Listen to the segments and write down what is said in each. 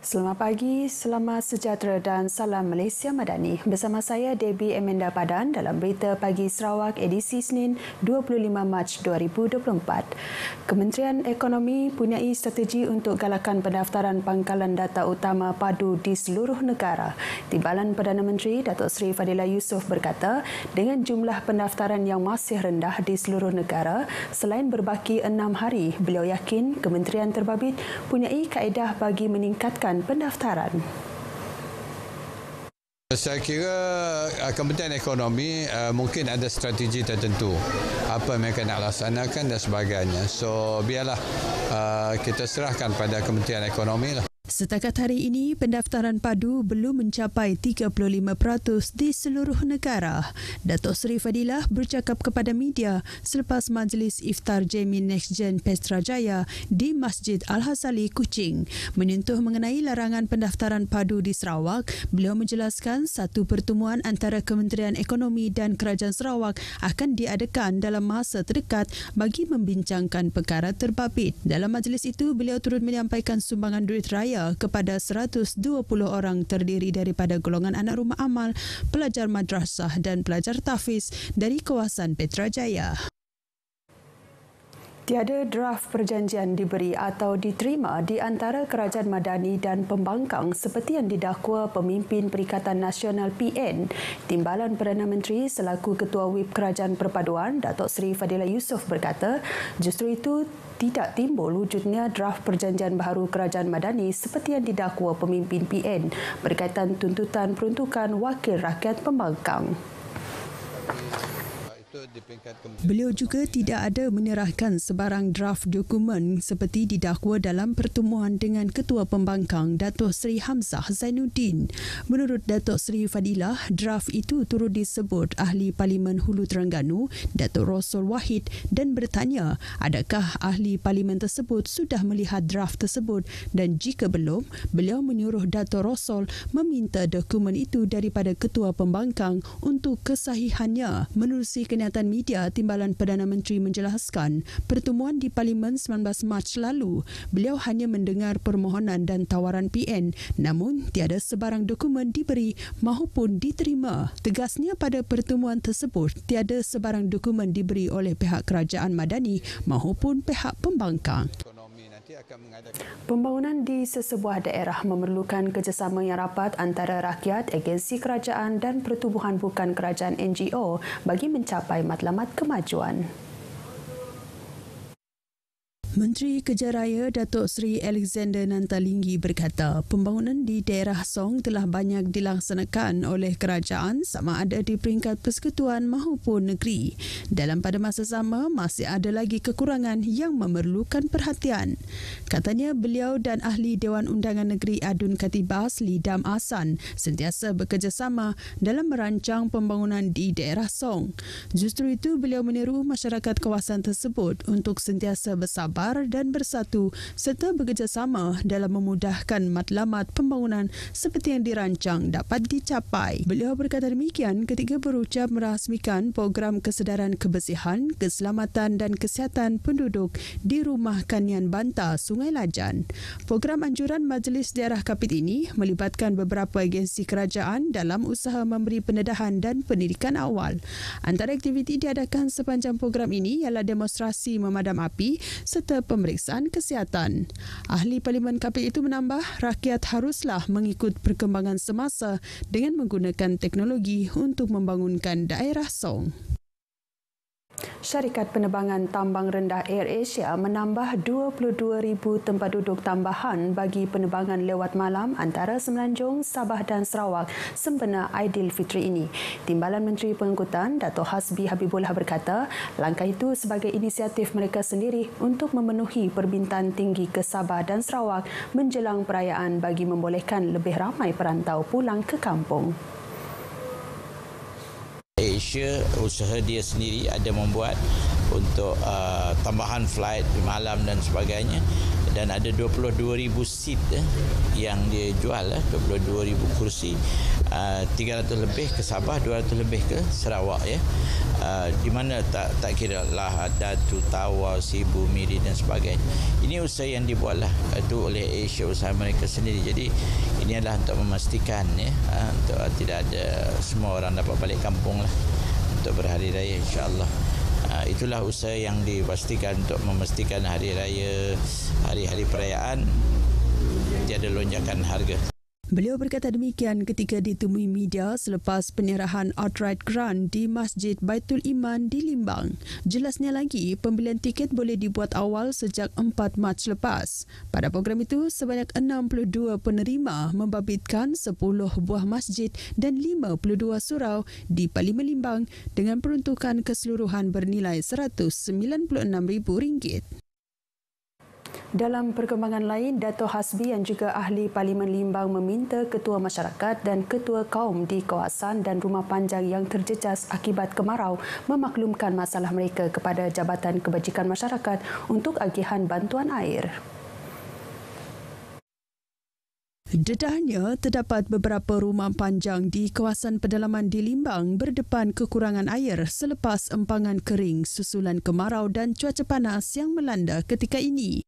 Selamat pagi, selamat sejahtera dan salam Malaysia Madani. Bersama saya Debbie Amanda Padan dalam Berita Pagi Sarawak edisi Senin 25 Mac 2024. Kementerian Ekonomi punyai strategi untuk galakan pendaftaran pangkalan data utama padu di seluruh negara. Timbalan Perdana Menteri Datuk Seri Fadilah Yusof berkata, dengan jumlah pendaftaran yang masih rendah di seluruh negara, selain berbaki 6 hari, beliau yakin Kementerian Terbabit punyai kaedah bagi meningkatkan pendaftaran. Saya kira Kementerian Ekonomi mungkin ada strategi tertentu apa mereka nak laksanakan dan sebagainya. So biarlah kita serahkan pada Kementerian Ekonomi lah. Setakat hari ini, pendaftaran padu belum mencapai 35% di seluruh negara. Datuk Seri Fadilah bercakap kepada media selepas majlis iftar Jamin NextGen Petrajaya di Masjid Al-Hazali, Kuching. Menyentuh mengenai larangan pendaftaran padu di Sarawak, beliau menjelaskan satu pertemuan antara Kementerian Ekonomi dan Kerajaan Sarawak akan diadakan dalam masa terdekat bagi membincangkan perkara terbabit. Dalam majlis itu, beliau turut menyampaikan sumbangan duit raya kepada 120 orang terdiri daripada golongan anak rumah amal, pelajar madrasah dan pelajar tahfiz dari kawasan Petrajaya. Tiada draft perjanjian diberi atau diterima di antara Kerajaan Madani dan pembangkang seperti yang didakwa pemimpin Perikatan Nasional PN. Timbalan Perdana Menteri selaku Ketua Whip Kerajaan Perpaduan, Datuk Seri Fadilah Yusof berkata, justru itu tidak timbul wujudnya draft perjanjian baharu Kerajaan Madani seperti yang didakwa pemimpin PN berkaitan tuntutan peruntukan wakil rakyat pembangkang. Beliau juga tidak ada menyerahkan sebarang draft dokumen seperti didakwa dalam pertemuan dengan Ketua Pembangkang Datuk Seri Hamzah Zainuddin. Menurut Datuk Seri Fadilah, draft itu turut disebut Ahli Parlimen Hulu Terengganu, Datuk Rosul Wahid dan bertanya adakah Ahli Parlimen tersebut sudah melihat draft tersebut dan jika belum, beliau menyuruh Datuk Rosul meminta dokumen itu daripada Ketua Pembangkang untuk kesahihannya. Menerusi kenyataan media, Timbalan Perdana Menteri menjelaskan pertemuan di Parlimen 19 Mac lalu, beliau hanya mendengar permohonan dan tawaran PN namun tiada sebarang dokumen diberi maupun diterima. Tegasnya pada pertemuan tersebut tiada sebarang dokumen diberi oleh pihak Kerajaan Madani maupun pihak pembangkang. Pembangunan di sesebuah daerah memerlukan kerjasama yang rapat antara rakyat, agensi kerajaan dan pertubuhan bukan kerajaan NGO bagi mencapai matlamat kemajuan. Menteri Kerja Raya Datuk Seri Alexander Nantalinggi berkata pembangunan di daerah Song telah banyak dilaksanakan oleh kerajaan sama ada di peringkat persekutuan maupun negeri. Dalam pada masa sama, masih ada lagi kekurangan yang memerlukan perhatian. Katanya beliau dan Ahli Dewan Undangan Negeri Adun Katibas Lidam Ahsan sentiasa bekerjasama dalam merancang pembangunan di daerah Song. Justru itu beliau meniru masyarakat kawasan tersebut untuk sentiasa bersabar dan bersatu serta bekerjasama dalam memudahkan matlamat pembangunan seperti yang dirancang dapat dicapai. Beliau berkata demikian ketika berucap merasmikan program kesedaran kebersihan, keselamatan dan kesihatan penduduk di Rumah Kanian Banta, Sungai Lajan. Program anjuran Majlis Daerah Kapit ini melibatkan beberapa agensi kerajaan dalam usaha memberi pendedahan dan pendidikan awal. Antara aktiviti diadakan sepanjang program ini ialah demonstrasi memadam api serta pemeriksaan kesihatan. Ahli Parlimen Kapit itu menambah, rakyat haruslah mengikut perkembangan semasa dengan menggunakan teknologi untuk membangunkan daerah Song. Syarikat Penerbangan Tambang Rendah Air Asia menambah 22,000 tempat duduk tambahan bagi penerbangan lewat malam antara Semenanjung, Sabah dan Sarawak sempena Aidilfitri ini. Timbalan Menteri Pengangkutan Dato' Hasbi Habibullah berkata, langkah itu sebagai inisiatif mereka sendiri untuk memenuhi permintaan tinggi ke Sabah dan Sarawak menjelang perayaan bagi membolehkan lebih ramai perantau pulang ke kampung. Asia, usaha dia sendiri ada membuat untuk tambahan flight malam dan sebagainya dan ada 22,000 seat yang dia jual, 22,000 kursi, 300 lebih ke Sabah, 200 lebih ke Sarawak ya. Di mana tak kira lah Datu, Tawau, Sibu, Miri dan sebagainya. Ini usaha yang dibuatlah itu oleh Asia, usaha mereka sendiri. Jadi ini adalah untuk memastikan ya, untuk tidak ada semua orang dapat balik kampung lah untuk berhari raya, insya-Allah. Itulah usaha yang dipastikan untuk memastikan hari raya, hari-hari perayaan tiada lonjakan harga. Beliau berkata demikian ketika ditemui media selepas penyerahan outright grant di Masjid Baitul Iman di Limbang. Jelasnya lagi, pembelian tiket boleh dibuat awal sejak 4 Mac lepas. Pada program itu, sebanyak 62 penerima membabitkan 10 buah masjid dan 52 surau di Parlimen Limbang dengan peruntukan keseluruhan bernilai RM196,000. Dalam perkembangan lain, Dato' Hasbi yang juga ahli Parlimen Limbang meminta ketua masyarakat dan ketua kaum di kawasan dan rumah panjang yang terjejas akibat kemarau memaklumkan masalah mereka kepada Jabatan Kebajikan Masyarakat untuk agihan bantuan air. Dedahnya, terdapat beberapa rumah panjang di kawasan pedalaman di Limbang berdepan kekurangan air selepas empangan kering susulan kemarau dan cuaca panas yang melanda ketika ini.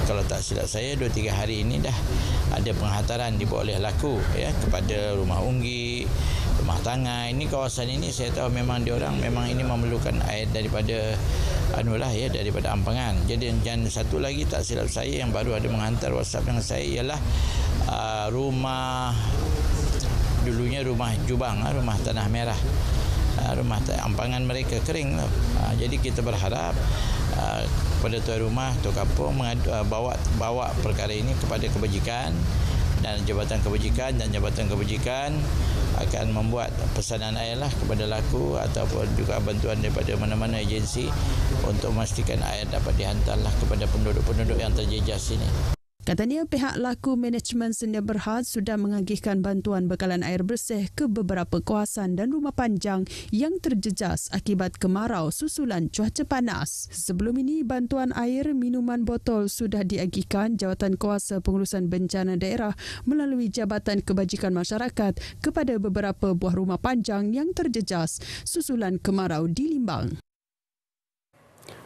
Kalau tak silap saya 2-3 hari ini dah ada penghantaran dibuat oleh laku ya kepada rumah unggi, rumah tangga. Ini kawasan ini saya tahu memang diorang memang ini memerlukan air daripada daripada ampangan. Jadi dan satu lagi tak silap saya yang baru ada menghantar WhatsApp dengan saya ialah rumah dulunya rumah Jubang, rumah Tanah Merah. Rumah ampangan mereka kering. Jadi kita berharap kepada tuan rumah, tuan kampung bawa perkara ini kepada kebajikan dan Jabatan Kebajikan akan membuat pesanan air lah kepada laku ataupun juga bantuan daripada mana-mana agensi untuk memastikan air dapat dihantarlah kepada penduduk-penduduk yang terjejas ini. Katanya pihak laku manajemen Sedia Berhad sudah mengagihkan bantuan bekalan air bersih ke beberapa kawasan dan rumah panjang yang terjejas akibat kemarau susulan cuaca panas. Sebelum ini, bantuan air minuman botol sudah diagihkan Jawatan Kuasa Pengurusan Bencana Daerah melalui Jabatan Kebajikan Masyarakat kepada beberapa buah rumah panjang yang terjejas susulan kemarau di Limbang.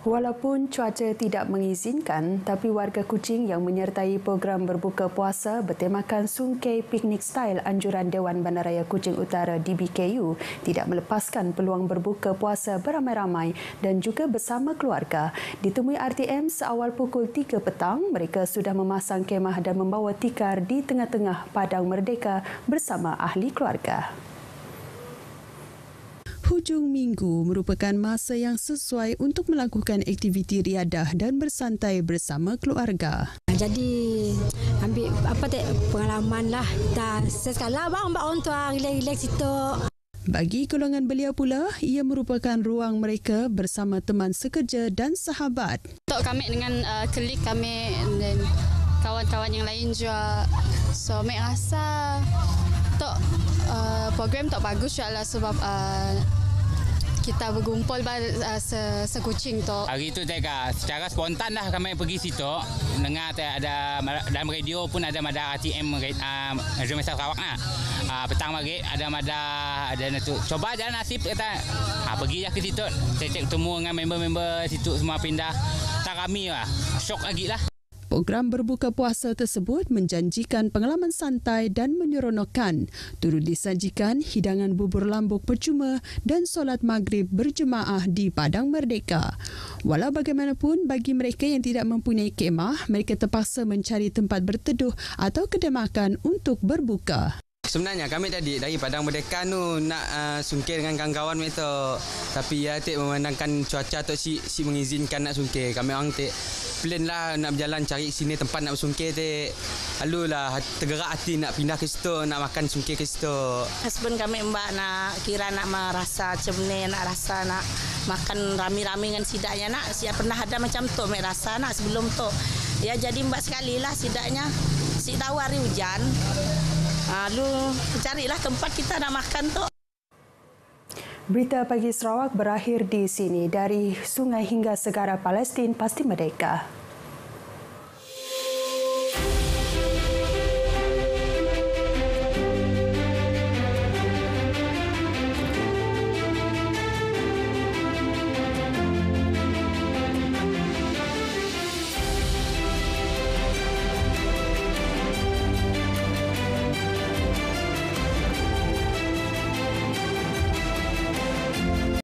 Walaupun cuaca tidak mengizinkan, tapi warga Kuching yang menyertai program berbuka puasa bertemakan Sungkai Piknik Style anjuran Dewan Bandaraya Kuching Utara DBKU tidak melepaskan peluang berbuka puasa beramai-ramai dan juga bersama keluarga. Ditemui RTM seawal pukul 3 petang, mereka sudah memasang kemah dan membawa tikar di tengah-tengah Padang Merdeka bersama ahli keluarga. Hujung minggu merupakan masa yang sesuai untuk melakukan aktiviti riadah dan bersantai bersama keluarga. Jadi ambil pengalaman lah. Dan sesekala bang orang tua relax itu. Bagi golongan beliau pula, ia merupakan ruang mereka bersama teman sekerja dan sahabat. Untuk kami dengan klik kami dan kawan-kawan yang lain juga. So, mek rasa program tak bagus juga lah sebab kita bergumpul sekucing tu. Hari itu secara spontan dah kami pergi situ. Dengar ada dalam radio pun ada Madar ATM Radio Mesra Sarawak lah. Petang pagi ada Madar, ada tu. Coba jalan nasib kata. Pergi je ke situ. Cek temu dengan member-member situ semua pindah. Tak kami lah. Syok lagi lah. Program berbuka puasa tersebut menjanjikan pengalaman santai dan menyeronokkan. Turut disajikan hidangan bubur lambuk percuma dan solat maghrib berjemaah di Padang Merdeka. Walau bagaimanapun, bagi mereka yang tidak mempunyai kemah, mereka terpaksa mencari tempat berteduh atau kedai makan untuk berbuka. Sebenarnya kami tadi dari Padang Merdeka tu nak sungkir dengan kawan-kawan itu. Tapi ya tak memandangkan cuaca tu si mengizinkan nak sungkir. Kami orang tak plan lah nak berjalan cari sini tempat nak bersungkir tak. Alulah tergerak hati nak pindah ke situ, nak makan sungkir ke situ. Husband kami mbak nak kira nak merasa macam ni, nak rasa nak makan rami-rami dengan sidaknya nak. Siap pernah ada macam tu mek rasa nak sebelum tu. Ya jadi mbak sekali lah sidaknya. Si tahu hari hujan. Lu carilah tempat kita nak makan tu. Berita Pagi Sarawak berakhir di sini. Dari sungai hingga segara Palestin pasti merdeka.